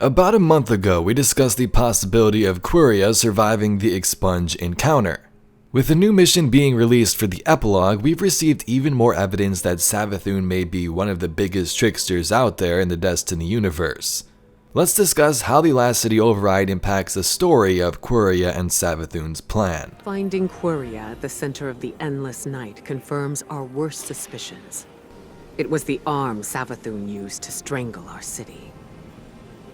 About a month ago, we discussed the possibility of Quria surviving the expunge encounter. With the new mission being released for the epilogue, we've received even more evidence that Savathun may be one of the biggest tricksters out there in the Destiny universe. Let's discuss how the last city override impacts the story of Quria and Savathun's plan. Finding Quria at the center of the Endless Night confirms our worst suspicions. It was the arm Savathun used to strangle our city.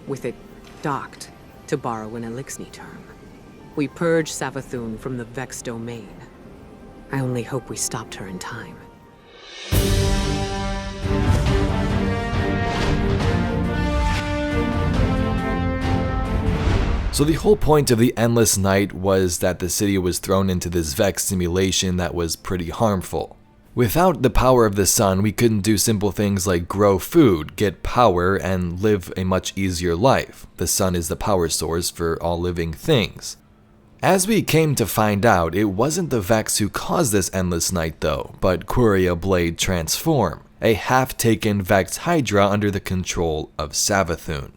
With it docked, to borrow an Elixir term. We purged Savathun from the Vex domain. I only hope we stopped her in time. So the whole point of the Endless Night was that the city was thrown into this Vex simulation that was pretty harmful. Without the power of the sun, we couldn't do simple things like grow food, get power, and live a much easier life. The sun is the power source for all living things. As we came to find out, it wasn't the Vex who caused this Endless Night though, but Quria Blade Transform, a half-taken Vex Hydra under the control of Savathun.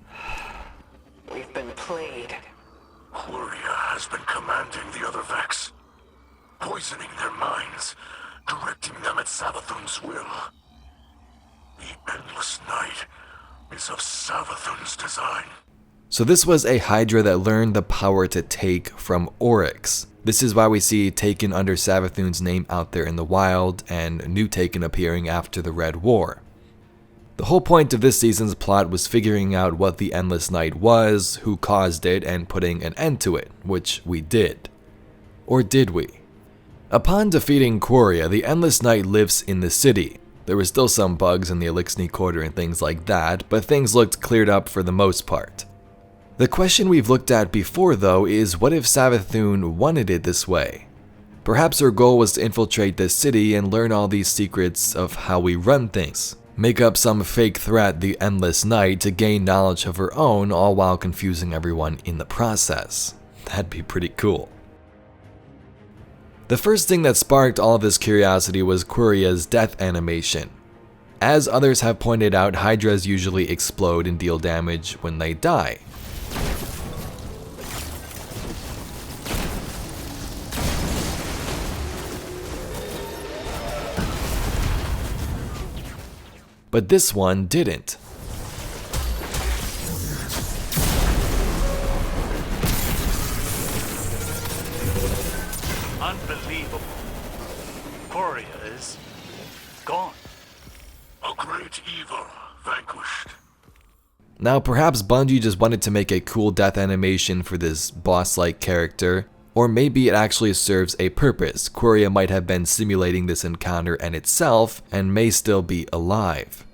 We've been played. Quria has been commanding the other Vex, poisoning their minds, directing them at Savathun's will. The Endless Night is of Savathun's design. So this was a Hydra that learned the power to take from Oryx. This is why we see Taken under Savathun's name out there in the wild, and new Taken appearing after the Red War. The whole point of this season's plot was figuring out what the Endless Night was, who caused it, and putting an end to it, which we did. Or did we? Upon defeating Quria, the Endless Night lives in the city. There were still some bugs in the Elixir Quarter and things like that, but things looked cleared up for the most part. The question we've looked at before though is, what if Savathun wanted it this way? Perhaps her goal was to infiltrate this city and learn all these secrets of how we run things. Make up some fake threat, the Endless Night, to gain knowledge of her own, all while confusing everyone in the process. That'd be pretty cool. The first thing that sparked all of this curiosity was Quiria's death animation. As others have pointed out, Hydras usually explode and deal damage when they die. But this one didn't. Unbelievable. Quria is gone. A great evil vanquished. Now perhaps Bungie just wanted to make a cool death animation for this boss-like character, or maybe it actually serves a purpose. Quria might have been simulating this encounter and itself, and may still be alive.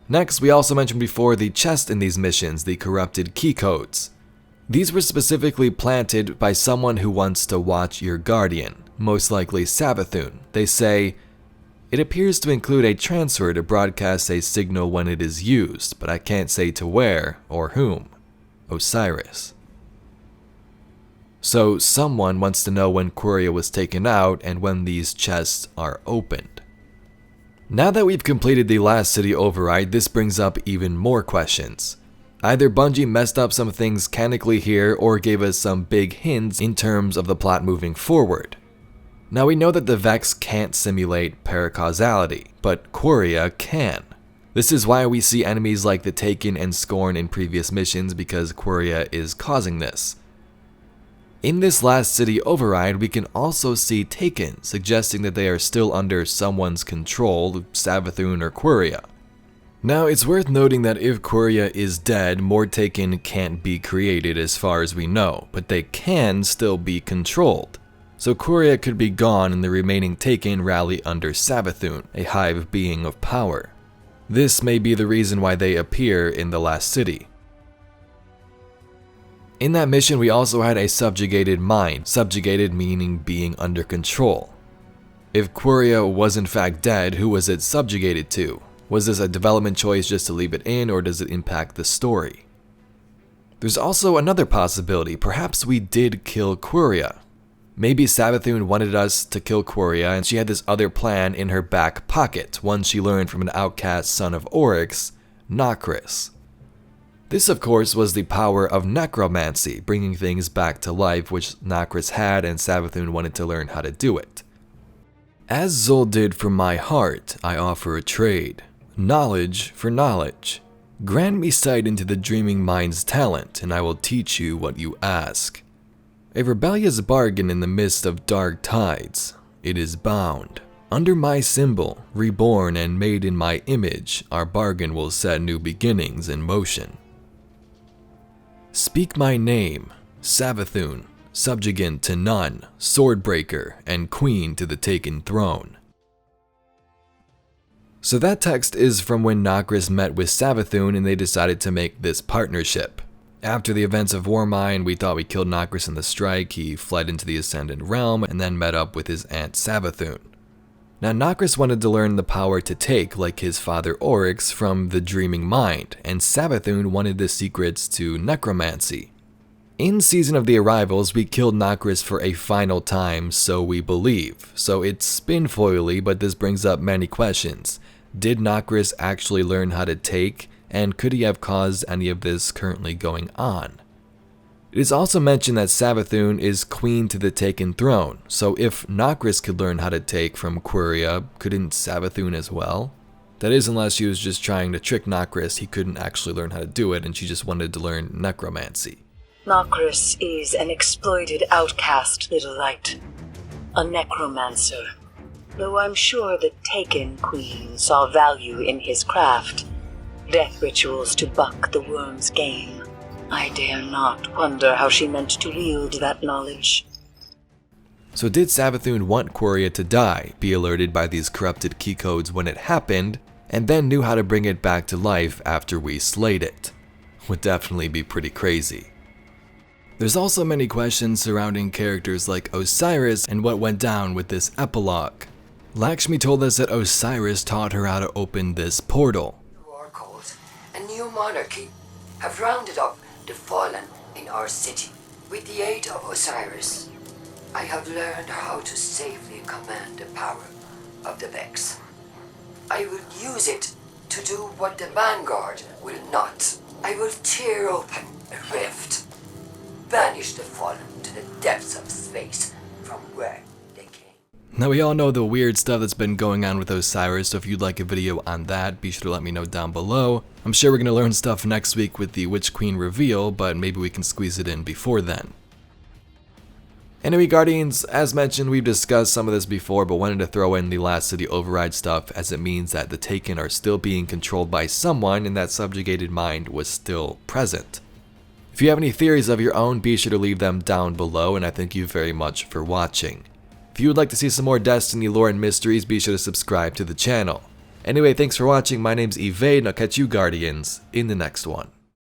Next, we also mentioned before the chest in these missions, the corrupted key codes. These were specifically planted by someone who wants to watch your guardian, most likely Savathun. They say, it appears to include a transfer to broadcast a signal when it is used, but I can't say to where or whom. Osiris. So someone wants to know when Quria was taken out and when these chests are opened. Now that we've completed the last city override, this brings up even more questions. Either Bungie messed up some things canonically here or gave us some big hints in terms of the plot moving forward. Now we know that the Vex can't simulate paracausality, but Quria can. This is why we see enemies like the Taken and Scorn in previous missions, because Quria is causing this. In this last city override, we can also see Taken, suggesting that they are still under someone's control, Savathun or Quria. Now, it's worth noting that if Quria is dead, more Taken can't be created as far as we know, but they can still be controlled. So Quria could be gone and the remaining Taken rally under Savathun, a hive being of power. This may be the reason why they appear in the last city. In that mission, we also had a subjugated mind, subjugated meaning being under control. If Quria was in fact dead, who was it subjugated to? Was this a development choice just to leave it in, or does it impact the story? There's also another possibility. Perhaps we did kill Quria. Maybe Savathun wanted us to kill Quria, and she had this other plan in her back pocket, one she learned from an outcast son of Oryx, Nokris. This, of course, was the power of necromancy, bringing things back to life, which Nokris had, and Savathun wanted to learn how to do it. As Zul did from my heart, I offer a trade. Knowledge for knowledge. Grant me sight into the dreaming mind's talent, and I will teach you what you ask. A rebellious bargain in the midst of dark tides. It is bound. Under my symbol, reborn and made in my image, our bargain will set new beginnings in motion. Speak my name, Savathun, subjugant to none, swordbreaker, and queen to the taken throne. So that text is from when Nokris met with Savathun and they decided to make this partnership. After the events of Warmind, we thought we killed Nokris in the strike, he fled into the Ascendant Realm and then met up with his aunt Savathun. Now Nokris wanted to learn the power to take, like his father Oryx, from the dreaming mind, and Savathun wanted the secrets to necromancy. In Season of the Arrivals, we killed Nokris for a final time, so we believe. So it's spin-foily, but this brings up many questions. Did Nokris actually learn how to take, and could he have caused any of this currently going on? It is also mentioned that Savathun is queen to the taken throne, so if Nokris could learn how to take from Quria, couldn't Savathun as well? That is, unless she was just trying to trick Nokris, he couldn't actually learn how to do it, and she just wanted to learn necromancy. Nokris is an exploited outcast, little light. A necromancer. Though I'm sure the Taken Queen saw value in his craft. Death rituals to buck the worm's game. I dare not wonder how she meant to wield that knowledge. So did Savathun want Quria to die, be alerted by these corrupted key codes when it happened, and then knew how to bring it back to life after we slayed it? Would definitely be pretty crazy. There's also many questions surrounding characters like Osiris and what went down with this epilogue. Lakshmi told us that Osiris taught her how to open this portal. Oracles, a new monarchy, have rounded up the fallen in our city. With the aid of Osiris, I have learned how to safely command the power of the Vex. I will use it to do what the Vanguard will not. I will tear open a rift, banish the fallen to the depths of space from where they came. Now we all know the weird stuff that's been going on with Osiris, so if you'd like a video on that, be sure to let me know down below. I'm sure we're going to learn stuff next week with the Witch Queen reveal, but maybe we can squeeze it in before then. Anyway, Guardians, as mentioned, we've discussed some of this before, but wanted to throw in the Last City Override stuff, as it means that the Taken are still being controlled by someone, and that subjugated mind was still present. If you have any theories of your own, be sure to leave them down below, and I thank you very much for watching. If you would like to see some more Destiny lore and mysteries, be sure to subscribe to the channel. Anyway, thanks for watching, my name's Evade, and I'll catch you Guardians in the next one.